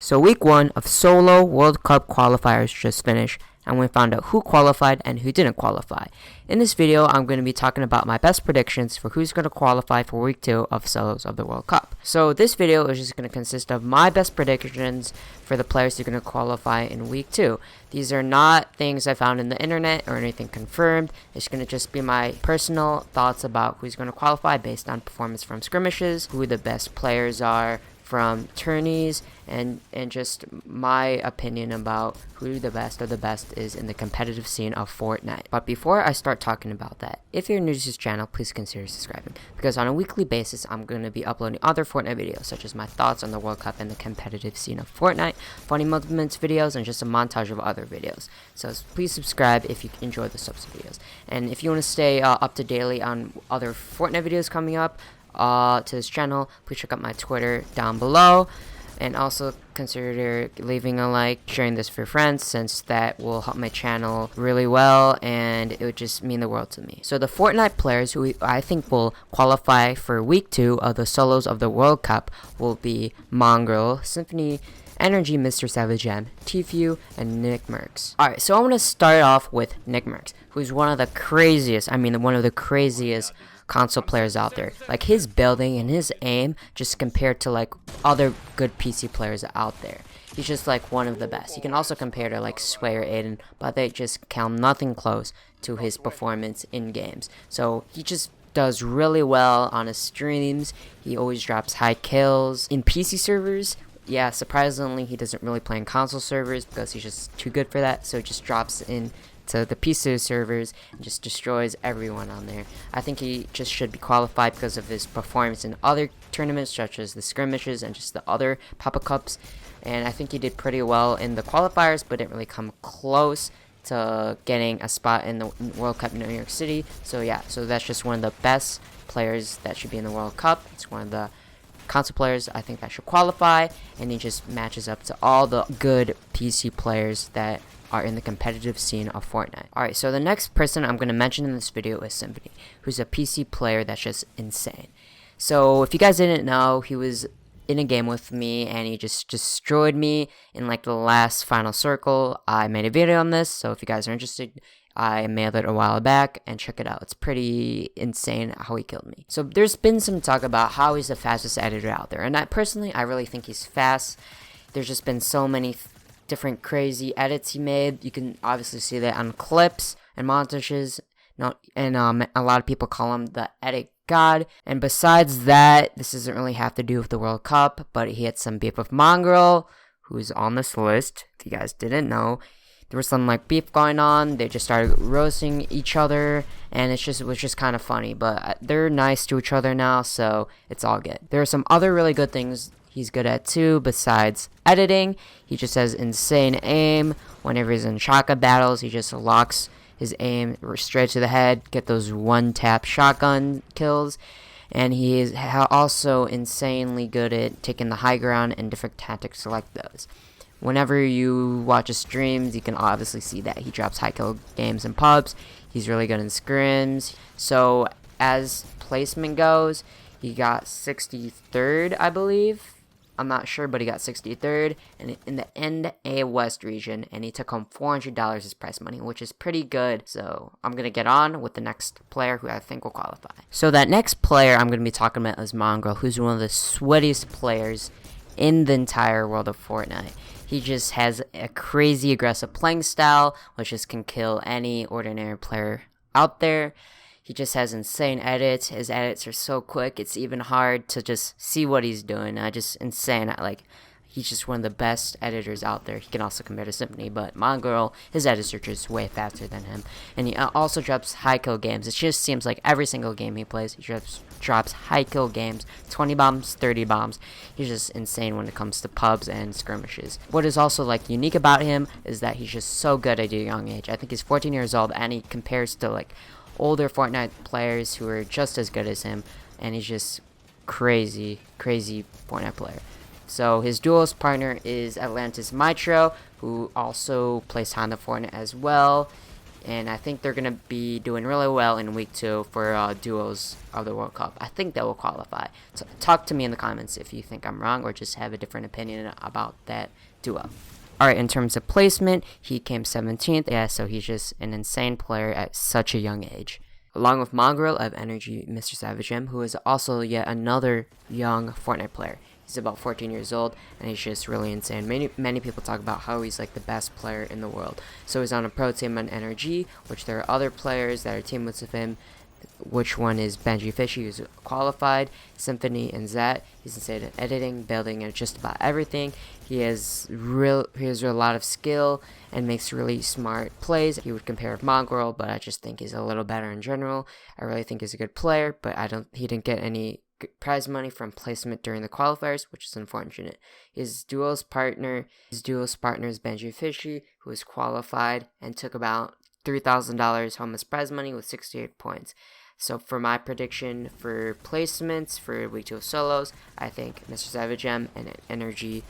So week 1 of solo World Cup qualifiers just finished, and we found out who qualified and who didn't qualify. In this video, I'm going to be talking about my best predictions for who's going to qualify for week 2 of solos of the World Cup. So this video is just going to consist of my best predictions for the players who are going to qualify in week 2. These are not things I found in the internet or anything confirmed. It's going to just be my personal thoughts about who's going to qualify based on performance from skirmishes, who the best players are from tourneys, and just my opinion about who the best of the best is in the competitive scene of Fortnite. But before I start talking about that, if you're new to this channel, please consider subscribing, because on a weekly basis I'm going to be uploading other Fortnite videos, such as my thoughts on the World Cup and the competitive scene of Fortnite, funny moments videos, and just a montage of other videos. So please subscribe if you enjoy the subs videos. And if you want to stay up to date on other Fortnite videos coming up to this channel, please check out my Twitter down below, and also consider leaving a like, sharing this for friends, since that will help my channel really well and it would just mean the world to me. So the Fortnite players who I think will qualify for week 2 of the solos of the World Cup will be Mongraal, Symphony, Energy, Mr. Savage M, Tfue, and NickMarks. Alright, so I want to start off with NickMarks, who's one of the craziest console players out there. Like, his building and his aim, just compared to like other good PC players out there, he's just like one of the best. You can also compare to like Sway or Aiden, but they just come nothing close to his performance in games. So he just does really well on his streams. He always drops high kills in PC servers. Yeah, surprisingly, he doesn't really play in console servers because he's just too good for that. So he just drops in to the PC servers and just destroys everyone on there. I think he just should be qualified because of his performance in other tournaments, such as the skirmishes and just the other Papa Cups. And I think he did pretty well in the qualifiers, but didn't really come close to getting a spot in the World Cup in New York City. So yeah, so that's just one of the best players that should be in the World Cup. It's one of the console players I think that should qualify, and he just matches up to all the good PC players that are in the competitive scene of Fortnite. Alright, so the next person I'm going to mention in this video is Symphony, who's a PC player that's just insane. So if you guys didn't know, he was in a game with me and he just destroyed me in like the last final circle. I made a video on this, so if you guys are interested, I mailed it a while back, and check it out. It's pretty insane how he killed me. So there's been some talk about how he's the fastest editor out there, and I really think he's fast. There's just been so many different crazy edits he made. You can obviously see that on clips and montages. And a lot of people call him the edit god. And besides that, this doesn't really have to do with the World Cup, but he had some beef with Mongraal, who's on this list. If you guys didn't know, there was some like beef going on. They just started roasting each other, and it was just kind of funny. But they're nice to each other now, so it's all good. There are some other really good things he's good at too, besides editing. He just has insane aim. Whenever he's in shotgun battles, he just locks his aim straight to the head, get those one-tap shotgun kills. And he is also insanely good at taking the high ground and different tactics like those. Whenever you watch his streams, you can obviously see that he drops high kill games in pubs. He's really good in scrims. So as placement goes, he got 63rd, I believe. I'm not sure, but he got 63rd and in the NA West region, and he took home $400 as prize money, which is pretty good. So I'm going to get on with the next player who I think will qualify. So that next player I'm going to be talking about is Mongraal, who's one of the sweatiest players in the entire world of Fortnite. He just has a crazy aggressive playing style, which just can kill any ordinary player out there. He just has insane edits. His edits are so quick, it's even hard to just see what he's doing. Just insane. He's just one of the best editors out there. He can also compare to Symphony, but Mongraal, his edits are just way faster than him. And he also drops high kill games. It just seems like every single game he plays, he drops high kill games, 20 bombs, 30 bombs. He's just insane when it comes to pubs and skirmishes. What is also like unique about him is that he's just so good at a young age. I think he's 14 years old, and he compares to like older Fortnite players who are just as good as him, and he's just crazy Fortnite player. So his duelist partner is Atlantis Mitro, who also plays Honda Fortnite as well. and I think they're going to be doing really well in week 2 for duos of the World Cup. I think they will qualify. So talk to me in the comments if you think I'm wrong or just have a different opinion about that duo. Alright, in terms of placement, he came 17th. Yeah, so he's just an insane player at such a young age. Along with Mongraal of Energy Mr. Savage M, who is also yet another young Fortnite player. He's about 14 years old, and he's just really insane. Many people talk about how he's like the best player in the world. So he's on a pro team on Energy, which there are other players that are teammates with him, which one is Benji Fishy, who's qualified, Symphony, and Zat. He's insane at editing, building, and just about everything. He has a lot of skill and makes really smart plays. He would compare with Mongraal, but I just think he's a little better in general. I really think he's a good player, but he didn't get any prize money from placement during the qualifiers, which is unfortunate. His duos partner is Benji Fishy, who was qualified and took about $3,000 home as prize money with 68 points. So for my prediction for placements for week 2 of solos, I think Mr. Savage M and Energy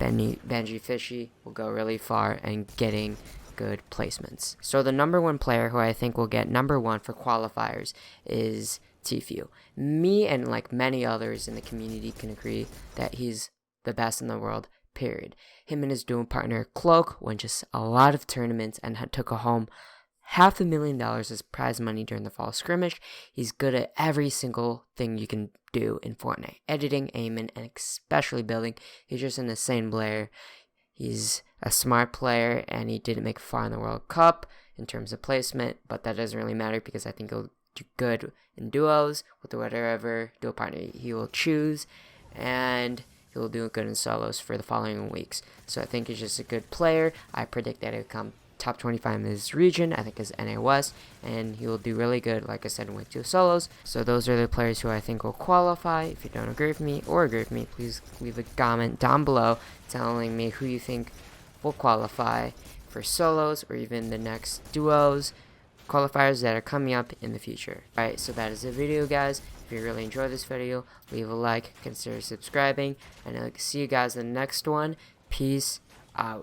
Benji Fishy will go really far and getting good placements. So the number 1 player who I think will get number 1 for qualifiers is Tfue. Me and like many others in the community can agree that he's the best in the world, period. Him and his duo partner Cloak won just a lot of tournaments and took home $500,000 as prize money during the fall scrimmage. He's good at every single thing you can do in Fortnite. Editing, aiming, and especially building. He's just an insane player. He's a smart player, and he didn't make far in the World Cup in terms of placement, but that doesn't really matter because I think he'll do good in duos with whatever duo partner he will choose, and he will do good in solos for the following weeks. So I think he's just a good player. I predict that he'll come top 25 in this region, I think is NA West, and he will do really good, like I said, in week 2 solos. So those are the players who I think will qualify. If you don't agree with me or agree with me, please leave a comment down below telling me who you think will qualify for solos or even the next duos qualifiers that are coming up in the future. Alright, so that is the video, guys. If you really enjoyed this video, leave a like, consider subscribing, and I'll see you guys in the next one. Peace out.